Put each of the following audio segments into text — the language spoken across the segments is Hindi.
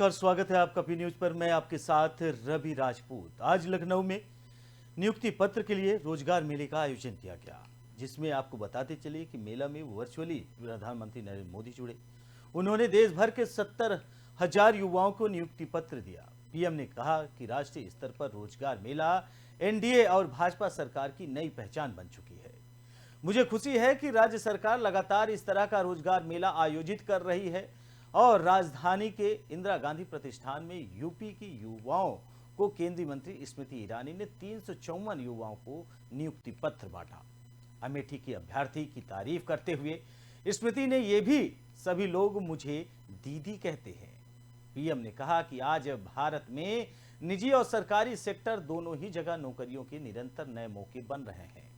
नमस्कार, स्वागत है आपका पी न्यूज पर। मैं आपके साथ रवि राजपूत। आज लखनऊ में नियुक्ति पत्र के लिए रोजगार मेले का आयोजन किया गया, जिसमें आपको बताते चले कि मेला में वर्चुअली प्रधानमंत्री नरेंद्र मोदी जुड़े। उन्होंने देश भर के 70,000 युवाओं को नियुक्ति पत्र दिया। पीएम ने कहा कि राष्ट्रीय स्तर पर रोजगार मेला एनडीए और भाजपा सरकार की नई पहचान बन चुकी है। मुझे खुशी है कि राज्य सरकार लगातार इस तरह का रोजगार मेला आयोजित कर रही है और राजधानी के इंदिरा गांधी प्रतिष्ठान में यूपी की युवाओं को केंद्रीय मंत्री स्मृति ईरानी ने 354 युवाओं को नियुक्ति पत्र बांटा। अमेठी की अभ्यर्थी की तारीफ करते हुए स्मृति ने यह भी सभी लोग मुझे दीदी कहते हैं। पीएम ने कहा कि आज भारत में निजी और सरकारी सेक्टर दोनों ही जगह नौकरियों के निरंतर नए मौके बन रहे हैं।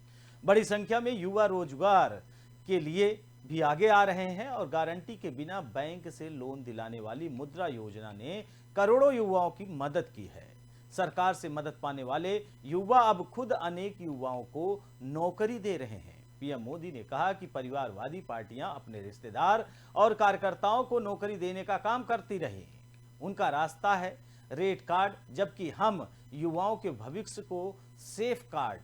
बड़ी संख्या में युवा रोजगार के लिए भी आगे आ रहे हैं और गारंटी के बिना बैंक से लोन दिलाने वाली मुद्रा योजना ने करोड़ों युवाओं की मदद की है। सरकार से मदद पाने वाले युवा अब खुद अनेक युवाओं को नौकरी दे रहे हैं। पीएम मोदी ने कहा कि परिवारवादी पार्टियां अपने रिश्तेदार और कार्यकर्ताओं को नौकरी देने का काम करती रही। उनका रास्ता है रेड कार्ड, जबकि हम युवाओं के भविष्य को सेफ कार्ड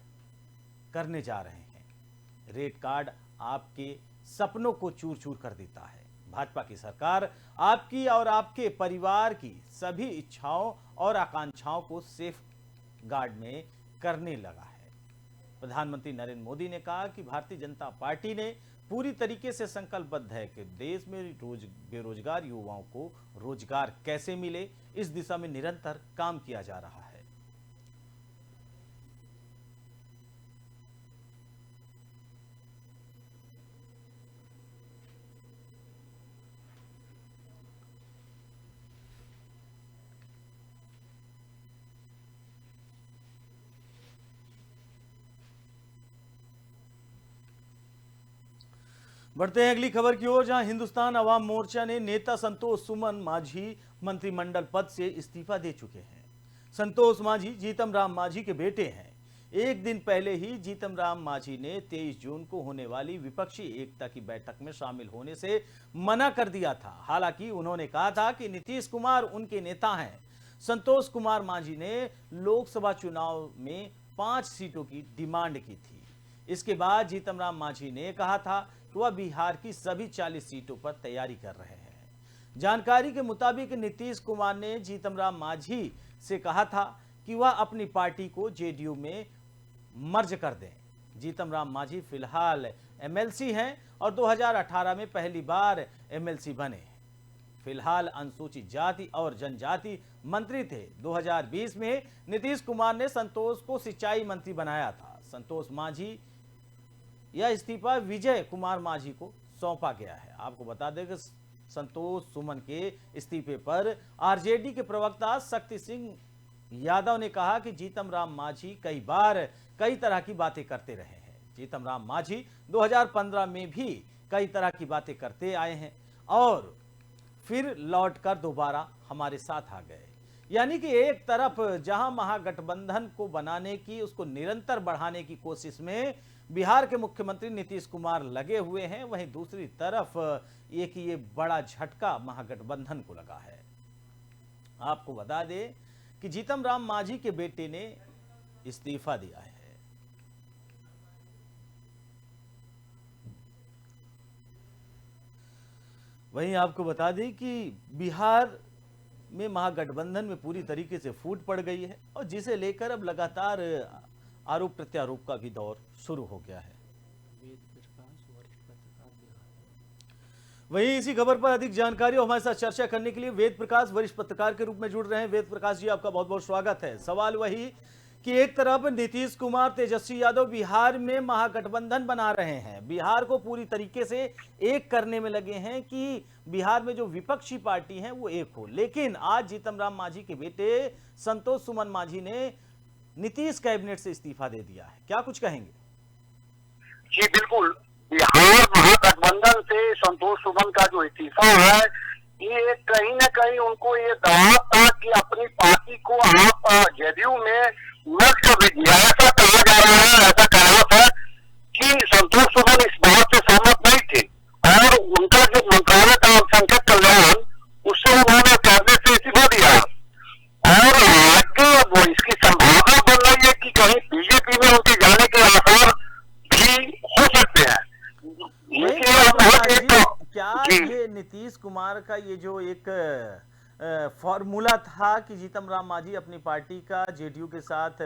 करने जा रहे हैं। रेड कार्ड आपके सपनों को चूर चूर कर देता है। भाजपा की सरकार आपकी और आपके परिवार की सभी इच्छाओं और आकांक्षाओं को सेफ गार्ड में करने लगा है। प्रधानमंत्री नरेंद्र मोदी ने कहा कि भारतीय जनता पार्टी ने पूरी तरीके से संकल्पबद्ध है कि देश में बेरोजगार युवाओं को रोजगार कैसे मिले, इस दिशा में निरंतर काम किया जा रहा है। बढ़ते हैं अगली खबर की ओर, जहां हिंदुस्तान अवाम मोर्चा ने नेता संतोष सुमन मांझी मंत्रिमंडल पद से इस्तीफा दे चुके हैं। संतोष मांझी जीतन राम मांझी के बेटे हैं। एक दिन पहले ही जीतन राम मांझी ने 23 जून को होने वाली विपक्षी एकता की बैठक में शामिल होने से मना कर दिया था। हालांकि उन्होंने कहा था कि नीतीश कुमार उनके नेता हैं। संतोष कुमार मांझी ने लोकसभा चुनाव में 5 सीटों की डिमांड की थी। इसके बाद जीतन राम मांझी ने कहा था कि वह बिहार की सभी 40 सीटों पर तैयारी कर रहे हैं। जानकारी के मुताबिक नीतीश कुमार ने जीतन राम मांझी से कहा था कि वह अपनी पार्टी को जेडीयू में मर्ज कर दें। जीतन राम मांझी फिलहाल एमएलसी हैं और 2018 में पहली बार एमएलसी बने। फिलहाल अनुसूचित जाति और जनजाति मंत्री थे। 2020 में नीतीश कुमार ने संतोष को सिंचाई मंत्री बनाया था। संतोष मांझी यह इस्तीफा विजय कुमार मांझी को सौंपा गया है। आपको बता दें कि संतोष सुमन के इस्तीफे पर आरजेडी के प्रवक्ता शक्ति सिंह यादव ने कहा कि जीतन राम मांझी कई बार कई तरह की बातें करते रहे हैं। जीतन राम मांझी 2015 में भी कई तरह की बातें करते आए हैं और फिर लौटकर दोबारा हमारे साथ आ गए। यानी कि एक तरफ जहां महागठबंधन को बनाने की, उसको निरंतर बढ़ाने की कोशिश में बिहार के मुख्यमंत्री नीतीश कुमार लगे हुए हैं, वहीं दूसरी तरफ ये बड़ा झटका महागठबंधन को लगा है। आपको बता दें कि जीतन राम मांझी के बेटे ने इस्तीफा दिया है। वहीं आपको बता दें कि बिहार में महागठबंधन में पूरी तरीके से फूट पड़ गई है और जिसे लेकर अब लगातार आरोप प्रत्यारोप का भी दौर शुरू हो गया है। वहीं इसी खबर पर अधिक जानकारी और हमारे साथ चर्चा करने के लिए वेद प्रकाश वरिष्ठ पत्रकार के रूप में जुड़ रहे हैं। वेद प्रकाश जी, आपका बहुत बहुत स्वागत है। सवाल वही कि एक तरफ नीतीश कुमार, तेजस्वी यादव बिहार में महागठबंधन बना रहे हैं, बिहार को पूरी तरीके से एक करने में लगे हैं कि बिहार में जो विपक्षी पार्टी हैं वो एक हो, लेकिन आज जीतन राम मांझी के बेटे संतोष सुमन मांझी ने नीतीश कैबिनेट से इस्तीफा दे दिया है। क्या कुछ कहेंगे? जी बिल्कुल, बिहार महागठबंधन से संतोष सुमन का जो इस्तीफा है, ये कहीं न कहीं उनको ये दावा था कि अपनी पार्टी को आप जेडीयू में मर्ज कर दीजिए। ऐसा कहा जा रहा है, ऐसा कहा था कि संतोष सुमन इस बात से सहमत नहीं थे और उनका जो मंत्रालय था अल्पसंख्यक कल्याण, उससे उन्होंने कैबिनेट से इस्तीफा फॉर्मूला था कि जीतन राम मांझी अपनी पार्टी का जेडीयू के साथ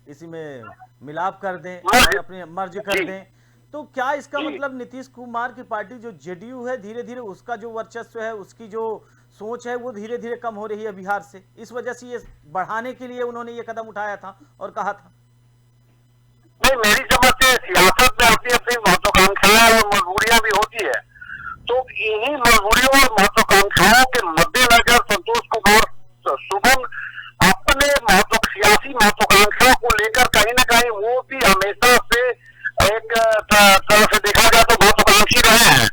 इसी में मिलाप कर दें और अपने मर्ज कर जी दें। तो क्या इसका जी। मतलब नीतीश कुमार की पार्टी जो जेडीयू है धीरे धीरे उसका जो वर्चस्व है, उसकी जो सोच है वो धीरे धीरे कम हो रही है बिहार से, इस वजह से ये बढ़ाने के लिए उन्होंने ये कदम उठाया था और कहा था? नहीं, मेरी समझ से सियासत में अपनी अपनी महत्वाकांक्षाएं और मजबूरियां भी होती है। तो इन्हीं मजबूरियों और महत्वाकांक्षाओं के मद्देनजर संतोष कुमार सुमन अपने सियासी महत्वाकांक्षा को लेकर कहीं ना कहीं वो भी हमेशा से एक तरह से देखा जाए तो महत्वाकांक्षी रहे हैं।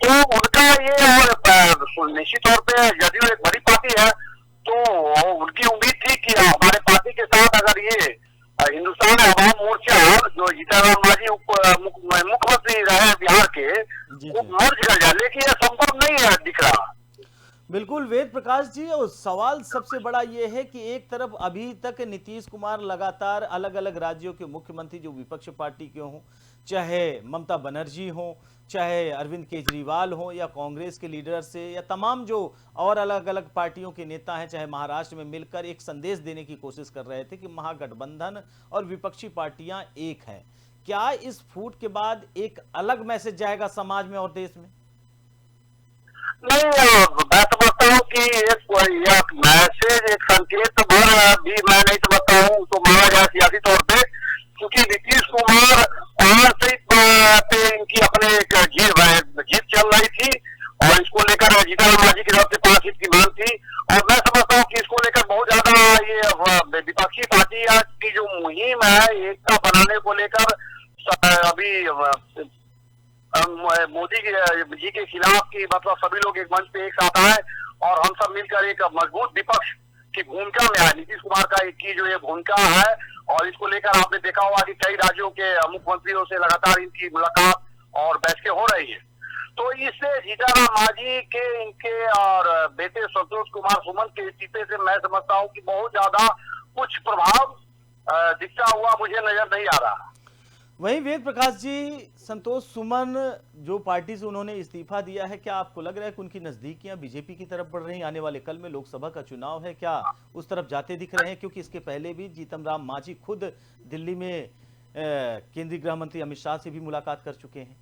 तो उनका ये, और निश्चित तौर पे जदयू एक बड़ी पार्टी है, तो उनकी उम्मीद थी कि हमारे पार्टी के साथ अगर ये हिंदुस्तान आवाम मोर्चा जो जीतन राम मांझी मुख्यमंत्री रहे बिहार के, जी वो जी मर्ज कर जाए, लेकिन यह संभव नहीं है दिख रहा। बिल्कुल वेद प्रकाश जी, और सवाल सबसे बड़ा ये है कि एक तरफ अभी तक नीतीश कुमार लगातार अलग अलग राज्यों के मुख्यमंत्री जो विपक्ष पार्टी के हों, चाहे ममता बनर्जी हो, चाहे अरविंद केजरीवाल हो, या कांग्रेस के लीडर से, या तमाम जो और अलग अलग पार्टियों के नेता हैं, चाहे महाराष्ट्र में मिलकर एक संदेश देने की कोशिश कर रहे थे कि महागठबंधन और विपक्षी पार्टियां एक हैं। क्या इस फूट के बाद एक अलग मैसेज जाएगा समाज में और देश में? नहीं, मैं समझता हूँ कि एक मैसेज, एक संकेत भर भी मैं नहीं समझता हूँ तो माना जाए सियासी तौर पे, क्योंकि नीतीश कुमार 5 सीट पे इनकी अपने एक जीत चल रही थी और इसको लेकर जीतन राम मांझी की तरफ से 5 सीट की मांग थी। और मैं समझता हूँ कि इसको लेकर बहुत ज्यादा ये विपक्षी पार्टी की जो मुहिम है एकता बनाने को लेकर अभी मोदी जी के खिलाफ की, मतलब सभी लोग एक मंच पे एक साथ आए और हम सब मिलकर एक मजबूत विपक्ष की भूमिका में आए। नीतीश कुमार का की जो ये भूमिका है, और इसको लेकर आपने देखा होगा कि कई राज्यों के मुख्यमंत्रियों से लगातार इनकी मुलाकात और बैठकें हो रही है। तो इससे जीतन राम मांझी के, इनके और बेटे संतोष कुमार सुमन के इस्तीफे से मैं समझता हूँ कि बहुत ज्यादा कुछ प्रभाव दिखता हुआ मुझे नजर नहीं आ रहा। वहीं वेद प्रकाश जी, संतोष सुमन जो पार्टी से उन्होंने इस्तीफा दिया है, क्या आपको लग रहा है कि उनकी नजदीकियां बीजेपी की तरफ बढ़ रही हैं? आने वाले कल में लोकसभा का चुनाव है, क्या उस तरफ जाते दिख रहे हैं? क्योंकि इसके पहले भी जीतन राम मांझी खुद दिल्ली में केंद्रीय गृह मंत्री अमित शाह से भी मुलाकात कर चुके हैं।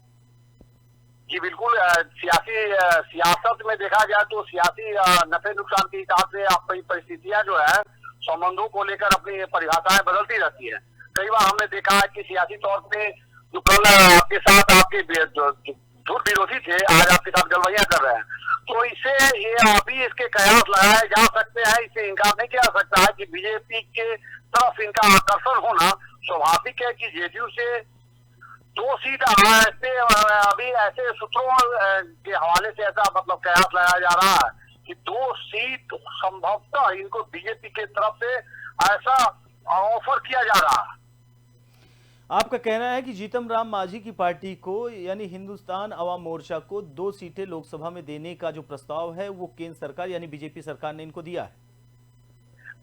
जी बिल्कुल, सियासत में देखा जाए तो सियासी नफे नुकसान के हिसाब से आपकी परिस्थितियां जो है संबंधों को लेकर अपनी परिभाषाएं बदलती रहती है। कई बार हमने देखा है कि सियासी तौर पे जो कल आपके साथ आपके झूठ विरोधी थे, आज आपके साथ गलवैया कर रहे हैं। तो इससे ये अभी इसके कयास लगाए जा सकते हैं, इससे इनकार नहीं किया जा सकता है कि बीजेपी के तरफ इनका आकर्षण होना स्वाभाविक है कि जेडीयू से 2 सीट ऐसे, अभी ऐसे सूत्रों के हवाले से ऐसा मतलब कयास लगाया जा रहा है कि 2 सीट संभवतः इनको बीजेपी के तरफ से ऐसा ऑफर किया जा रहा है। आपका कहना है कि जीतन राम मांझी की पार्टी को, यानी हिंदुस्तान अवाम मोर्चा को 2 सीटें लोकसभा में देने का जो प्रस्ताव है वो केंद्र सरकार यानी बीजेपी सरकार ने इनको दिया है?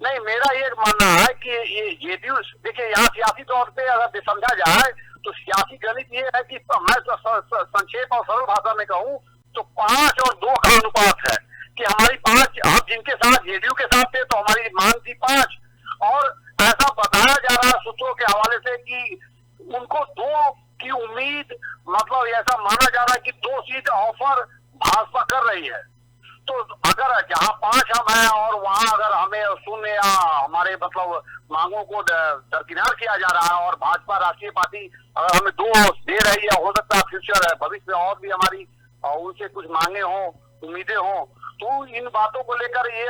नहीं, मेरा ये मानना है कि ये जेडीयू, देखिए यहाँ सियासी तौर पे अगर समझा जाए तो सियासी गणित ये है कि मैं संक्षेप और सरल भाषा में कहूँ तो 5 और 2 का अनुपात है कि हमारी 5, हम जिनके साथ जेडीयू के साथ थे तो हमारी मांग थी 5, और ऐसा बताया जा रहा है सूत्रों के हवाले से कि उनको 2 की उम्मीद, मतलब ऐसा माना जा रहा है कि 2 सीट ऑफर भाजपा कर रही है। तो अगर जहां 5 हम हैं और वहां अगर हमें शून्य या हमारे मतलब मांगों को दरकिनार किया जा रहा है और भाजपा राष्ट्रीय पार्टी अगर हमें 2 दे रही है, हो सकता है फ्यूचर है भविष्य में और भी हमारी उनसे कुछ मांगे हों, उम्मीदें हों, तो इन बातों को लेकर ये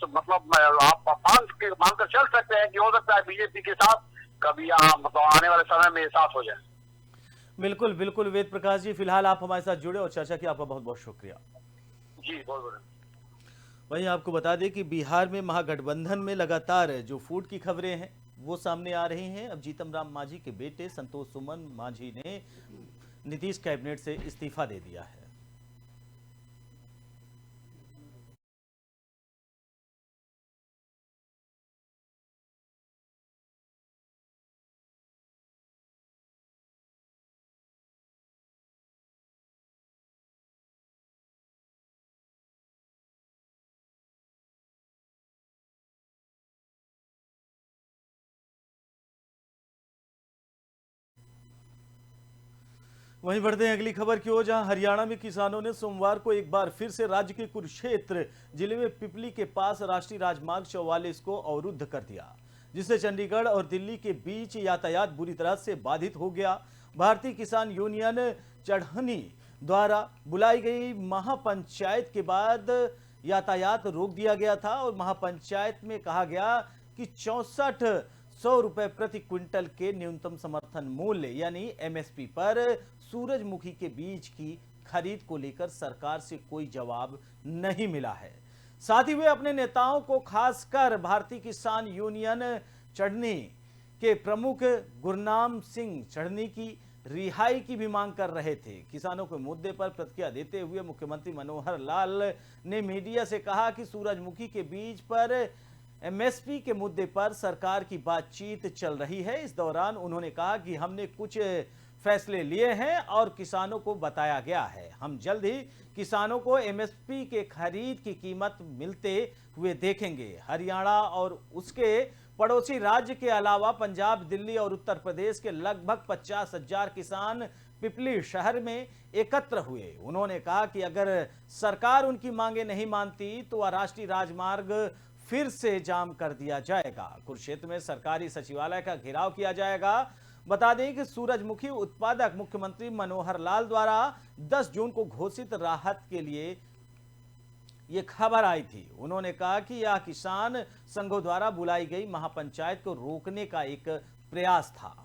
मतलब आप मानकर चल सकते हैं कि हो सकता है बीजेपी के साथ कभी मतलब आने वाले समय में साथ हो जाए। बिल्कुल बिल्कुल वेद प्रकाश जी, फिलहाल आप हमारे साथ जुड़े और चर्चा की आपका बहुत बहुत शुक्रिया। जी बहुत बहुत। वहीं आपको बता दें कि बिहार में महागठबंधन में लगातार जो फूट की खबरें हैं वो सामने आ रही हैं। अब जीतन राम मांझी के बेटे संतोष सुमन मांझी ने नीतीश कैबिनेट से इस्तीफा दे दिया है। वहीं बढ़ते हैं अगली खबर की ओर, जहां हरियाणा में किसानों ने सोमवार को एक बार फिर से राज्य के कुरुक्षेत्र जिले में पिपली के पास राष्ट्रीय राजमार्ग 44 को अवरुद्ध कर दिया, जिससे चंडीगढ़ और दिल्ली के बीच यातायात बुरी तरह से बाधित हो गया। भारतीय किसान यूनियन चढ़नी द्वारा बुलाई गई महापंचायत के बाद यातायात रोक दिया गया था और महापंचायत में कहा गया कि 6400 रुपए प्रति क्विंटल के न्यूनतम समर्थन मूल्य यानी एमएसपी पर सूरजमुखी के बीज की खरीद को लेकर सरकार से कोई जवाब नहीं मिला है। साथ ही वे अपने नेताओं को, खासकर भारतीय किसान यूनियन चढ़नी के प्रमुख गुरनाम सिंह चढ़नी की रिहाई की भी मांग कर रहे थे। किसानों के मुद्दे पर प्रतिक्रिया देते हुए मुख्यमंत्री मनोहर लाल ने मीडिया से कहा कि सूरजमुखी के बीज पर एमएसपी के मुद्दे पर सरकार की बातचीत चल रही है। इस दौरान उन्होंने कहा कि हमने कुछ फैसले लिए हैं और किसानों को बताया गया है, हम जल्द ही किसानों को एमएसपी के खरीद की कीमत मिलते हुए देखेंगे। हरियाणा और उसके पड़ोसी राज्य के अलावा पंजाब, दिल्ली और उत्तर प्रदेश के लगभग 50,000 किसान पिपली शहर में एकत्र हुए। उन्होंने कहा कि अगर सरकार उनकी मांगे नहीं मानती तो राष्ट्रीय राजमार्ग फिर से जाम कर दिया जाएगा। कुरुक्षेत्र में सरकारी सचिवालय का घेराव किया जाएगा। बता दें कि सूरजमुखी उत्पादक मुख्यमंत्री मनोहर लाल द्वारा 10 जून को घोषित राहत के लिए ये खबर आई थी। उन्होंने कहा कि यह किसान संघों द्वारा बुलाई गई महापंचायत को रोकने का एक प्रयास था।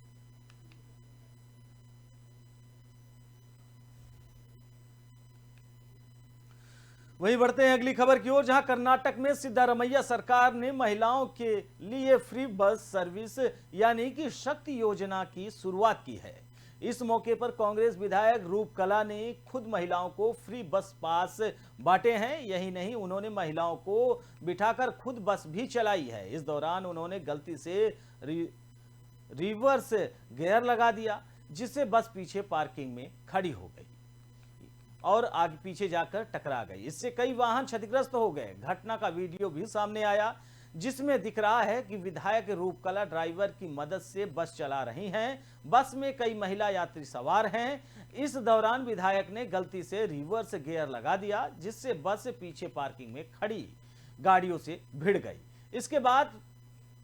वहीं बढ़ते हैं अगली खबर की ओर, जहां कर्नाटक में सिद्धारमैया सरकार ने महिलाओं के लिए फ्री बस सर्विस यानी कि शक्ति योजना की शुरुआत की है। इस मौके पर कांग्रेस विधायक रूपकला ने खुद महिलाओं को फ्री बस पास बांटे हैं। यही नहीं, उन्होंने महिलाओं को बिठाकर खुद बस भी चलाई है। इस दौरान उन्होंने गलती से रिवर्स गियर लगा दिया, जिससे बस पीछे पार्किंग में खड़ी हो गई और आगे पीछे जाकर टकरा गई। इससे कई वाहन क्षतिग्रस्त हो गए। घटना का वीडियो भी सामने आया, जिसमें दिख रहा है कि विधायक रूपकला ड्राइवर की मदद से बस चला रही हैं। बस में कई महिला यात्री सवार हैं। इस दौरान विधायक ने गलती से रिवर्स गियर लगा दिया, जिससे बस पीछे पार्किंग में खड़ी गाड़ियों से भिड़ गई। इसके बाद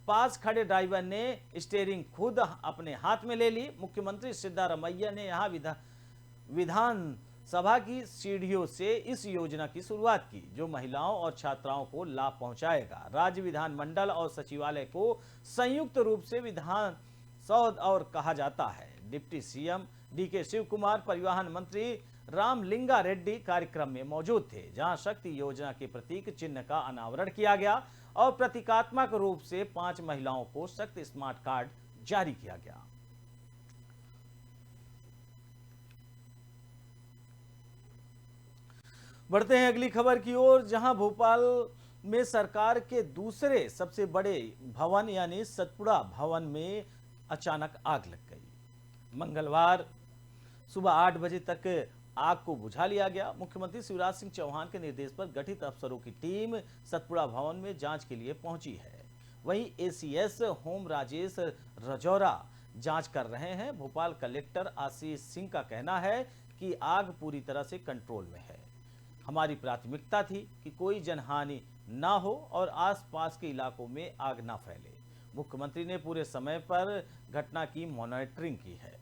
पास खड़े ड्राइवर ने स्टीयरिंग खुद अपने हाथ में ले ली। मुख्यमंत्री सिद्धारमैया ने यहाँ विधान सभा की सीढ़ियों से इस योजना की शुरुआत की, जो महिलाओं और छात्राओं को लाभ पहुंचाएगा। राज्य विधानमंडल और सचिवालय को संयुक्त रूप से विधान सौध और कहा जाता है। Deputy CM DK Shivakumar, परिवहन मंत्री रामलिंगा रेड्डी कार्यक्रम में मौजूद थे, जहां शक्ति योजना के प्रतीक चिन्ह का अनावरण किया गया और प्रतीकात्मक रूप से 5 महिलाओं को शक्ति स्मार्ट कार्ड जारी किया गया। बढ़ते हैं अगली खबर की ओर, जहां भोपाल में सरकार के दूसरे सबसे बड़े भवन यानी सतपुड़ा भवन में अचानक आग लग गई। मंगलवार सुबह 8 बजे तक आग को बुझा लिया गया। मुख्यमंत्री शिवराज सिंह चौहान के निर्देश पर गठित अफसरों की टीम सतपुड़ा भवन में जांच के लिए पहुंची है। वहीं एसीएस होम राजेश रजौरा जांच कर रहे हैं। भोपाल कलेक्टर आशीष सिंह का कहना है कि आग पूरी तरह से कंट्रोल में है। हमारी प्राथमिकता थी कि कोई जनहानि ना हो और आसपास के इलाकों में आग ना फैले। मुख्यमंत्री ने पूरे समय पर घटना की मॉनिटरिंग की है।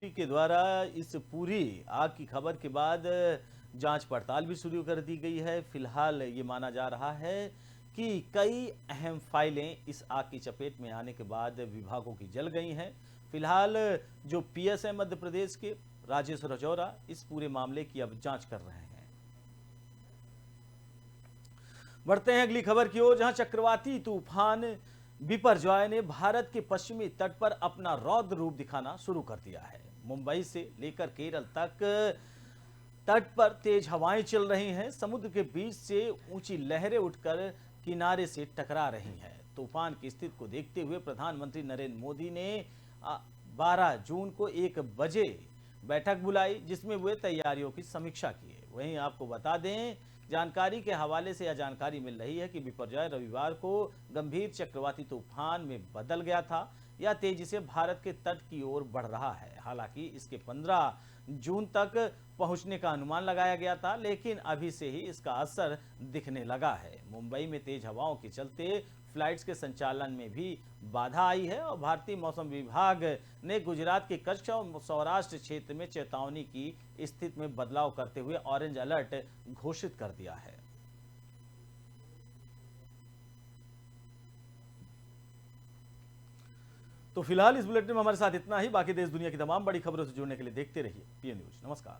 के द्वारा इस पूरी आग की खबर के बाद जांच पड़ताल भी शुरू कर दी गई है। फिलहाल ये माना जा रहा है कि कई अहम फाइलें इस आग की चपेट में आने के बाद विभागों की जल गई हैं। फिलहाल जो पीएस है मध्य प्रदेश के राजेश रजौरा इस पूरे मामले की अब जांच कर रहे हैं। बढ़ते हैं अगली खबर की ओर, जहां चक्रवाती तूफान बिपरजॉय ने भारत के पश्चिमी तट पर अपना रौद्र रूप दिखाना शुरू कर दिया है। मुंबई से लेकर केरल तक तट पर तेज हवाएं चल रही हैं। समुद्र के बीच से ऊंची लहरें उठकर किनारे से टकरा रही हैं। तूफान की स्थिति को देखते हुए प्रधानमंत्री नरेंद्र मोदी ने 12 जून को 1 बजे बैठक बुलाई, जिसमें वे तैयारियों की समीक्षा किए। वहीं आपको बता दें, जानकारी के हवाले से यह जानकारी मिल रही है कि बिपरजॉय रविवार को गंभीर चक्रवाती तूफान में बदल गया था। यह तेजी से भारत के तट की ओर बढ़ रहा है। हालांकि इसके 15 जून तक पहुंचने का अनुमान लगाया गया था, लेकिन अभी से ही इसका असर दिखने लगा है। मुंबई में तेज हवाओं के चलते फ्लाइट्स के संचालन में भी बाधा आई है और भारतीय मौसम विभाग ने गुजरात के कच्छ और सौराष्ट्र क्षेत्र में चेतावनी की स्थिति में बदलाव करते हुए ऑरेंज अलर्ट घोषित कर दिया है। तो फिलहाल इस बुलेटिन में हमारे साथ इतना ही। बाकी देश दुनिया की तमाम बड़ी खबरों से जुड़ने के लिए देखते रहिए पीएन न्यूज। नमस्कार।